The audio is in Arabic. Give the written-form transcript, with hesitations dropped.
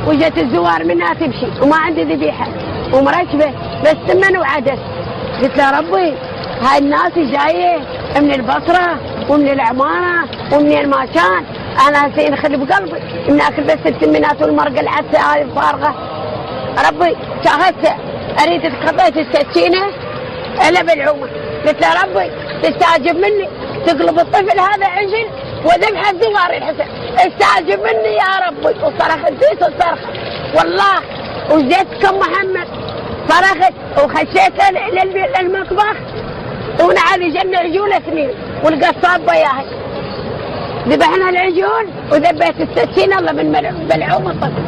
وجت الزوار منها تمشي وما عندي ذبيحه ومركبه بس ثمن وعدس. قلت له ربي هاي الناس جايه من البصره ومن العماره ومنين ما كان، انا هسه ينخلي بقلبي ناكل بس الثمنات والمرقه العدسه هاي الفارغه. ربي شاهدت اريد اتخطيت السكينه الا بالعومه. قلت له ربي تستعجب مني تقلب الطفل هذا عجل وذبح الزوار الحسن، استعجب مني يا ربي. وصرخت زيت الصرخه والله وجيت كم محمد صرخت وخشيت للمطبخ ونعالي جنة عجول اثنين والقصاب وياهي ذبحنا العجول وذبيت السكين الله من بلعوم الطفل.